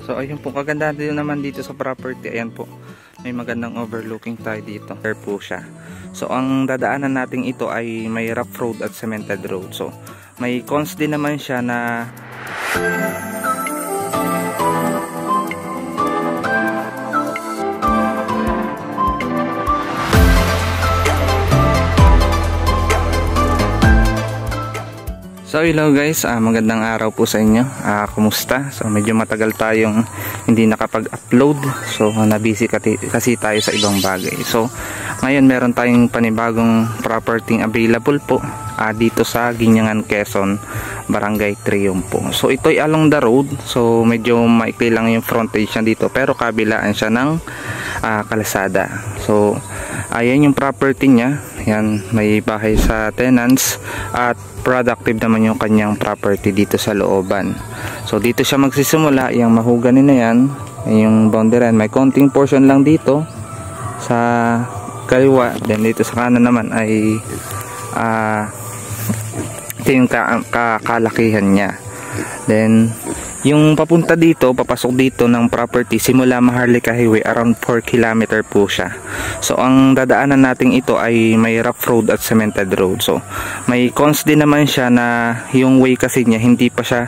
So ayun po, kaganda din naman dito sa property. Ayan po, may magandang overlooking tayo dito. There po siya. So ang dadaanan natin ito ay may rough road at cemented road. So may cons din naman siya na so hello guys, magandang araw po sa inyo. Kumusta? So medyo matagal tayong hindi nakapag-upload. So nabisi kasi tayo sa ibang bagay. So ngayon meron tayong panibagong property available po dito sa Guinangan, Quezon, Barangay Triumpo. So ito ay along the road. So medyo maikli lang yung frontage niya dito, pero kabilaan siya ng kalsada. So ayan yung property niya. Yan, may bahay sa tenants at productive naman yung kanyang property dito sa looban. So dito siya magsisimula, yung mahugani na yan, yung boundary, may konting portion lang dito sa kaliwa, then dito sa kanan naman ay ito yung kalakihan niya. Then yung papunta dito, papasok dito ng property simula Maharlika Highway, around 4 km po siya. So ang dadaanan natin ito ay may rough road at cemented road. So may cons din naman siya na yung way kasi niya hindi pa siya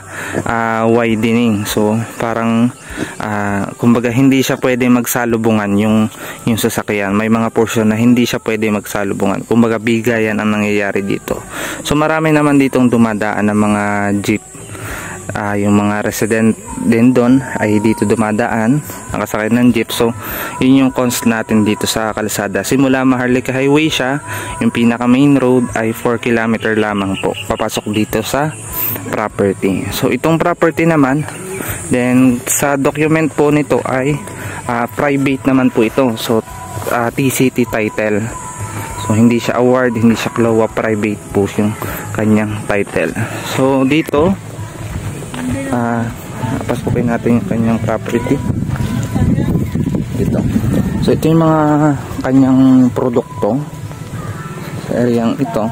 widening. So parang kumbaga hindi siya pwede magsalubungan yung sasakyan. May mga portion na hindi siya pwede magsalubungan. Kumbaga bigayan ang nangyayari dito. So marami naman ditong dumadaan ng mga jeep. Yung mga resident din doon ay dito dumadaan, nakasakay ng jeep. So yun yung cons natin dito sa kalsada. Simula Maharlika Highway siya, yung pinaka main road ay 4 km lamang po papasok dito sa property. So itong property naman, then sa document po nito ay private naman po ito. So TCT title. So hindi siya award, hindi siya CLOA, private po yung kanyang title. So dito pasukin natin yung kanyang property dito. So ito yung mga kanyang produkto sa areang ito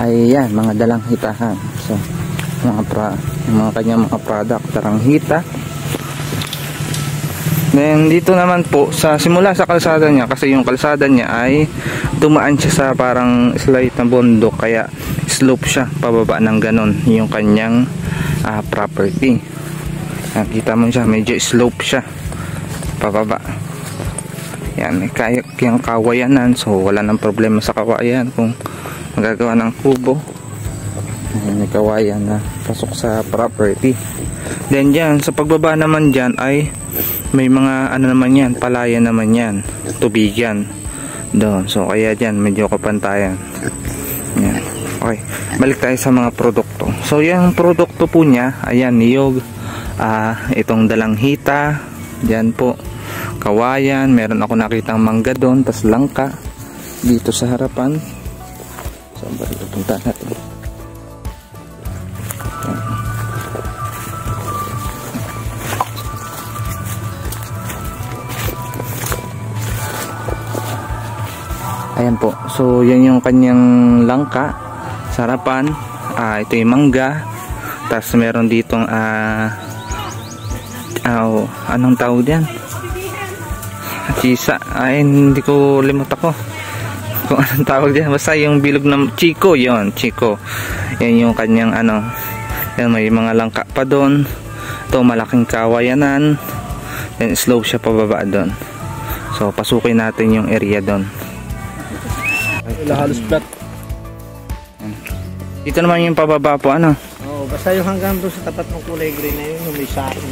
ay yan, mga dalang hitahan. So mga kanyang mga product, darang hita. Then dito naman po sa simula sa kalsada niya, kasi yung kalsada niya ay dumaan siya sa parang slight na bundok, kaya slope siya pababa ng ganon yung kanyang property. Kita mo siya, medyo slope siya pababa. Yan, may yung kawayanan. So wala nang problema sa kawayan kung magagawa ng kubo. May kawayan na pasok sa property. Then dyan, sa pagbaba naman dyan ay may mga ano naman yan, palayan naman yan, tubigan doon. So kaya dyan medyo kapantayan. Yan. Okay, balik tayo sa mga produkto. So yung produkto po niya, ayan, niyog, itong dalang hita, dyan po, kawayan, meron ako nakitang mangga doon, tas langka dito sa harapan. So balik punta natin. Ayan po, so yan yung kanyang langka sa harapan. Ito yung mangga, tapos meron ditong anong tawag yan, chisa, hindi ko limot ako kung anong tawag yan, basta yung bilog ng chiko, yon chiko, yan yung kanyang yan, may mga langka pa doon. Ito malaking kawayanan, then slope siya pababa doon. So pasukin natin yung area doon. Halos flat. Dito naman yung pababa po, Basta yung hanggang doon sa tapat ng kulay green na yun, may sa akin.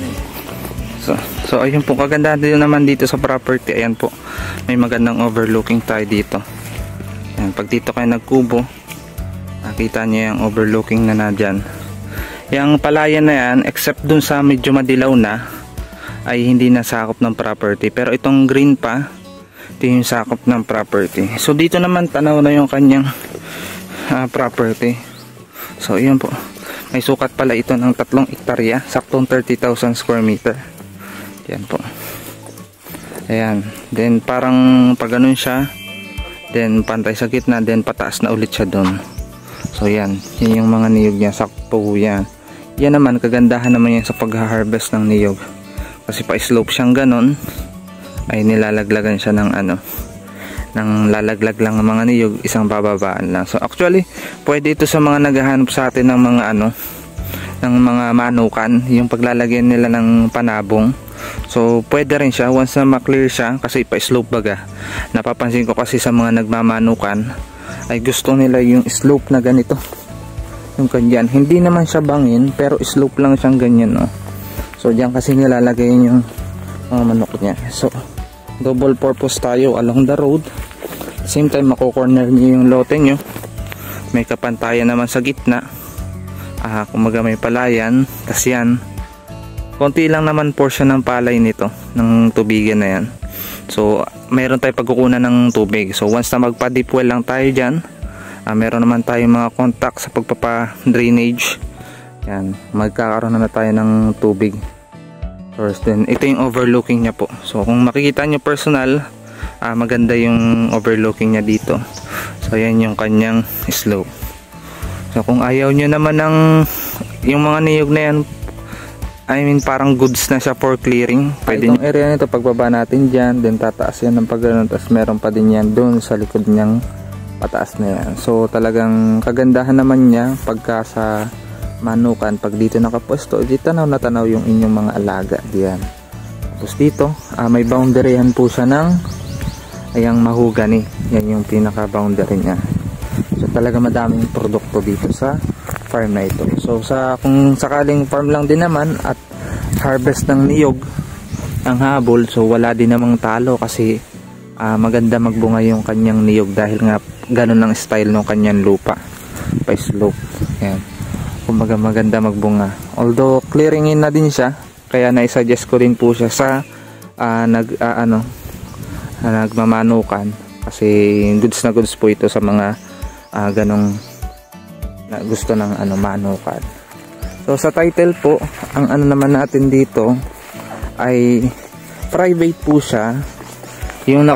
So ayun po, kaganda din naman dito sa property. Ayan po, may magandang overlooking tayo dito. Ayan, pag dito kayo nagkubo, nakita niyo yung overlooking na dyan. Yung palayan na yan, except dun sa medyo madilaw na, ay hindi nasakop ng property. Pero itong green pa, ito yung sakop ng property. So dito naman tanaw na yung kanyang property. So yun po, may sukat pala ito ng 3 hektarya, saktong 30,000 square meter. Yan po. Ayan, then parang pag ganun siya, then pantay sa gitna, then pataas na ulit siya doon. So yan, yun yung mga niyog niya, sakto yan. Yan naman, kagandahan naman yan sa pag-harvest ng niyog. Kasi pa-slope siyang ganon, ay nilalaglagan siya ng ng lalaglag lang ng mga niyog, isang bababaan lang. So actually, pwede ito sa mga naghahanap sa atin ng mga ng mga manukan, yung paglalagyan nila ng panabong. So pwede rin siya once na ma-clear siya, kasi pa-slope baga. Napapansin ko kasi sa mga nagmamanukan ay gusto nila yung slope na ganito. Yung kanyan, hindi naman siya bangin, pero slope lang siyang ganyan, no. So diyan kasi nilalagay yung mga manok niya. So double purpose tayo along the road. Same time mako-corner niyo yung lote niyo. May kapantayan naman sa gitna. Kumaga may palayan, tas yan. Konti lang naman portion ng palay nito, ng tubigan na yan. So mayroon tayong pagkukunan ng tubig. So once na magpa-deep well lang tayo dyan, meron naman tayong mga contact sa pagpapa-drainage. Yan, magkakaroon na tayo ng tubig. First, then ito yung overlooking niya po. So kung makikita nyo personal, maganda yung overlooking niya dito. So yan yung kanyang slope. So kung ayaw nyo naman ng yung mga niyog na yan, I mean parang goods na siya for clearing, pwede nyo area nito pagbaba natin dyan, then tataas yan ng pagganon, tapos meron pa din yan doon sa likod niyang pataas na yan. So talagang kagandahan naman niya pagka sa manukan, pag dito nakapwesto, di tanaw na tanaw yung inyong mga alaga diyan. Tapos dito may boundary yan po siya ng ayang mahugani, yan yung pinaka boundary niya. So talaga madaming produkto dito sa farm na ito. So kung sakaling farm lang din naman at harvest ng niyog ang habol, so wala din namang talo kasi maganda magbunga yung kanyang niyog dahil nga ganun ang style ng kanyang lupa, pa slope. Yan, kumbaga maganda magbunga. Although clearingin na din siya, kaya na-suggest ko rin po siya sa nagmamanukan, kasi goods na goods po ito sa mga ganong na gusto ng manukan. So sa title po, ang naman natin dito ay private po siya. Yung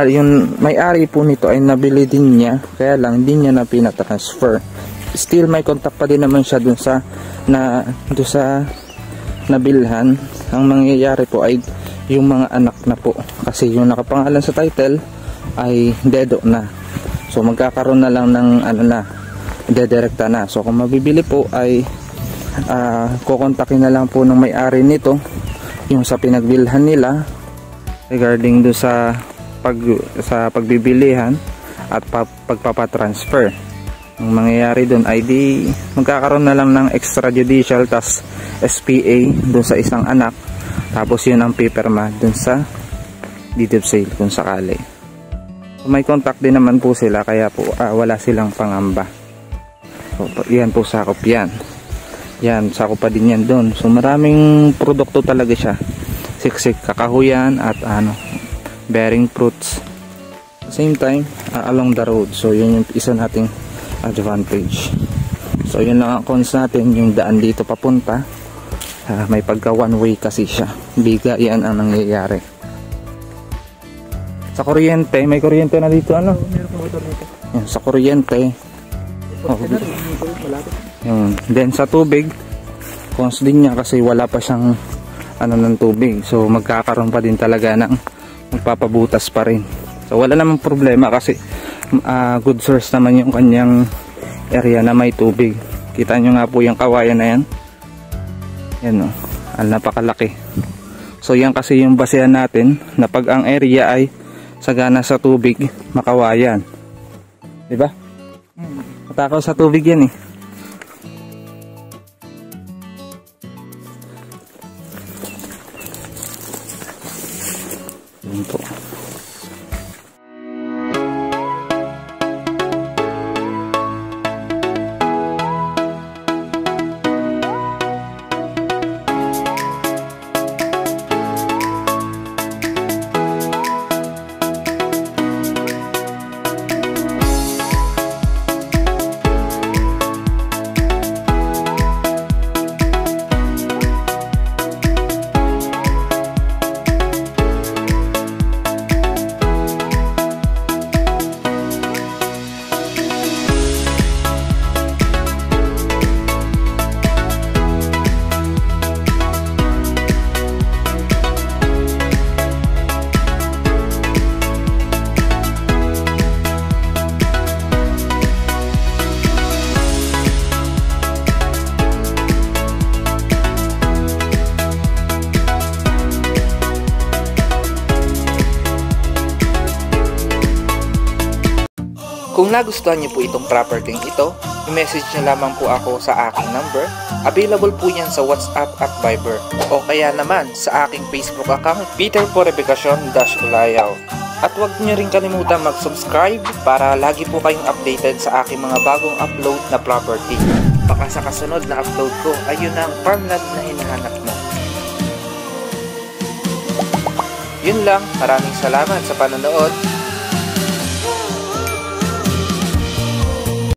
yung may-ari po nito ay nabili din niya, kaya lang hindi niya na pinatransfer. Still may contact pa din naman siya dun sa nabilhan. Ang mangyayari po ay yung mga anak na po, kasi yung nakapangalan sa title ay dedo na. So magkakaroon na lang ng dedirekta na. So kung mabibili po ay kukontakin na lang po ng may-ari nito yung sa pinagbilhan nila regarding do sa pagbibilihan at pagpapatransfer. Ang mangyayari doon ay di magkakaroon na lang ng extrajudicial tas SPA doon sa isang anak, tapos yun ang paperma doon sa deed of sale kung sakali. So, may contact din naman po sila, kaya po wala silang pangamba. So, yan po sakop yan. Yan, sakop pa din yan doon. So maraming produkto talaga siya. Siksik, kakahuyan at bearing fruits. Same time, along the road. So yun yung isa nating advantage. So yun lang ang cons natin, yung daan dito papunta. May pagka one way kasi siya. Biga, yan ang nangyayari. Sa kuryente, may kuryente na dito Meron po motor nito. Yan, sa kuryente. Then sa tubig, cons din niya kasi wala pa siyang ng tubig. So magkakaroon pa din talaga ng magpapabutas pa rin. So wala namang problema kasi good source naman yung kanyang area na may tubig. Kita nyo nga po yung kawayan na yan. Yan napakalaki. So yan kasi yung basehan natin na pag ang area ay sagana sa tubig, makawayan. Diba? Matakaw sa tubig yan eh. Yan po. Kung nagustuhan niyo po itong property ito, i-message niyo lamang po ako sa aking number. Available po yan sa WhatsApp at Viber. O kaya naman sa aking Facebook account, Peter Porebecacion-Ulayaw. At huwag niyo rin kalimutan mag-subscribe para lagi po kayong updated sa aking mga bagong upload na property. Baka sa kasunod na upload ko, ayun ang farmland na hinahanap mo. Yun lang, maraming salamat sa panonood.